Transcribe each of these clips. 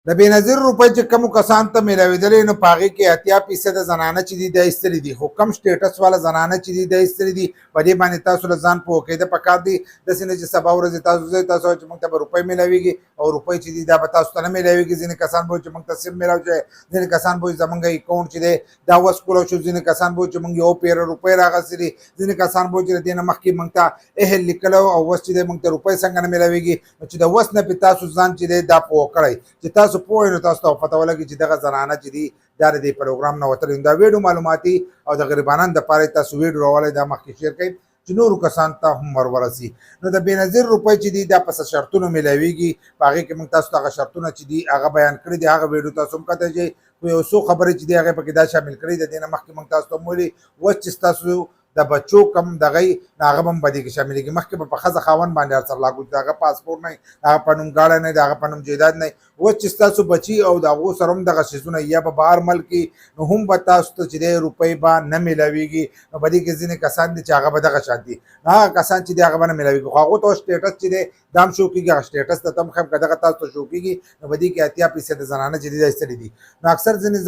د بېنظیر روپۍ چې کومو کسانو ته میلاوېدلې نو په هغې کې 80% زنانه چې دي دا ایستلي دي، خو کم سټیټس والا زنانه چې دي دا ایستلي دي. په دې باندې تاسو له ځان پوه کېده پکار دي، داسې نه چې سبا ورځې تاسو ځئ تاسو وایئ چې موږ ته به روپۍ میلاوېږي او روپۍ چې دي دا به تاسو ته نه میلاوېږي. ځینې کسان به وایي چې موږ ته صرف میلاو شوی، ځینې کسان به وایي زموږ اکاونټ چې دی دا وسکولو شو، ځینې کسان به وایي چې موږ 1 پیره روپۍ راغستې دي، ځینې کسان به وایي چې د دې نه مخکې موږ ته اهل لیکلی او اوس چې دی موږ ته روپۍ څنګه نه میلاوېږي. نو چې د اوس نه پې تاسو ځان چې دی دا پوه کړئ، چې تاسو پوه یئ نو تاسو ته پته ولګي چې دغه زنانه چې دي دا د دې پروګرام نه وتلي. دا ویډیو معلوماتي او د غریبانو دپاره تاسو ویډیو راوړئ، دا مخکې شیر کړئ چې نورو کسانو ته هم ورورسي. نو د بېنظیر روپۍ چې دي دا په څه شرطونو میلاوېږي، په هغې کې موږ تاسو ته هغه شرطونه چې دي هغه بیان کړي دي. هغه ویډیو تاسو هم کتلی شئ، خو یو څو خبرې چې دي هغې پکې دا شامل کړي. د دې نه مخکې موږ تاسو ته هم ویلي اوس چې ستاسو د بچو کم دغه نو هغه به هم په دې کې شاملېږي. مخکې به په ښځه خاوند باندې هر څه لاګو چې د هغه پاسپورټ نه وي، د هغه په نوم ګاډی نه وي، د هغه په نوم جایداد نه وي. اوس چې ستاسو بچي او د هغو سره هم دغه څیزونه یا به بهر ملک وي نو هم به تاسو ته چې دی روپۍ به نه میلاوېږي. نو په دې کې ځینې کسان دي چې هغه به دغه شان دي، نو هغه کسان چې دي هغه به نه میلاوېږي، خو هغو ته سټیټس چې دی دا هم شو کېږي. هغه سټیټس ته هم ښیم که دغه تاسو ته شو کېږي نو په دې کې 80% زنانه چې دي دا ایستلي دي. نو اکثر ځینې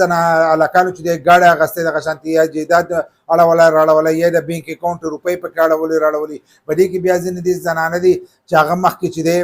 هلکانو چې دی ګاډی اخیستی دغه شانتې یا جایداد اړولی راړولی یا د بینک اکاونټ روپۍ پکې اړولي راړولي. په دې کې بیا ځینې دې زنانه دي چې هغه مخکې چې دی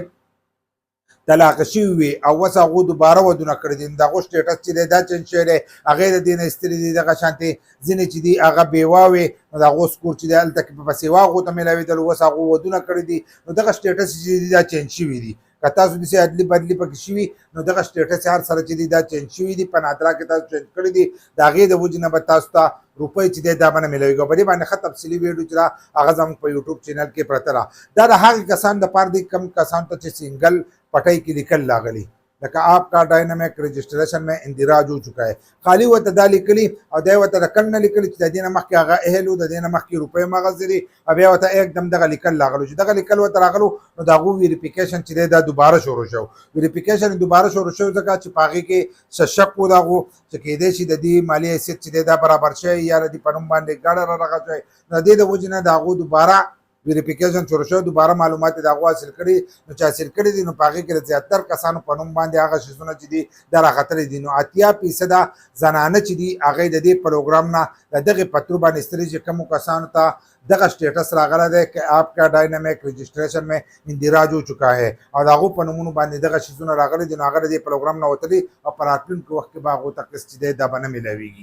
طلاقه شوي وي او اوس هغو دوباره ودونه کړي دي، نو د هغو سټیټس چې دی دا چینج شوی دی، هغې د دې نه ایستلي دي. دغه شانتې ځینې چې دي هغه بیوه وې نو د هغو سکور چې دی هلته کې په سیوا هغو ته میلاوېدل، اوس هغو ودونه کړي دي. نو دغه سټیټس چې دي دا چینج شوي دي. که تاسو داسې عدلي بدلي پکې شوي نو دغه سټیټس هر سره چې دي دا چینج شوي دي، په نادره کې تاسو چینج کړي دي، د هغې د وجې نه به تاسو ته روپۍ چې دی دا به نه میلاوېږي. او په دې باندې ښه تفصیلي ویډیو چې ده هغه زموږ په یوټیوب چینل کې پرته ده. دا د هغې کسانو دپاره دی کم کسانو ته چې سنګل پټۍ کې لیکل راغلي لکه آپ کا ڈائنامک رجسٹریشن میں اندراج ہو چکا ہے، خالی ورته دا لیکلي او دی ورته د کل نه لیکلي چې د دې نه مخکې هغه اهل و، د دې نه مخکې روپۍ هم هغسې دي، او بیا ورته ایکدم دغه لیکل راغلو. چې دغه لیکل ورته راغلو نو د هغو ویریفیکیشن چې دی دا دوباره شروع شو. ویریفیکیشن دوباره شروع شو ځکه چې په هغې کې څه شک و د هغو چې کیدای شي د دې مالي حیثیت چې دی دا برابر شوی یا د دې په نوم باندې ګاډه رارغه شوی. د دې د وجې نه د هغو دوباره ویریفیکیشن شروع شو، دوباره معلومات د هغو حاصل کړي. نو چې حاصل کړي دي نو په هغې کې د 73 کسانو په نوم باندې هغه شیزونه چې دي دا راختلي دي. نو 80% زنانه چې دي هغې د دې پروګرام نه د دغې پترو باندې ایستلي چې کومو کسانو ته دغه سټیټس راغلی دی که آپ کا ډاینامک رجسټریشن میں اندراج ہو چکا ہے او د هغو په نومونو باندې دغه شیزونه راغلي دي. نو هغه د دې پروګرام نه وتلي او په راتلونکي وخت کې به هغو ته قسط چې دی دا به نه میلاوېږي.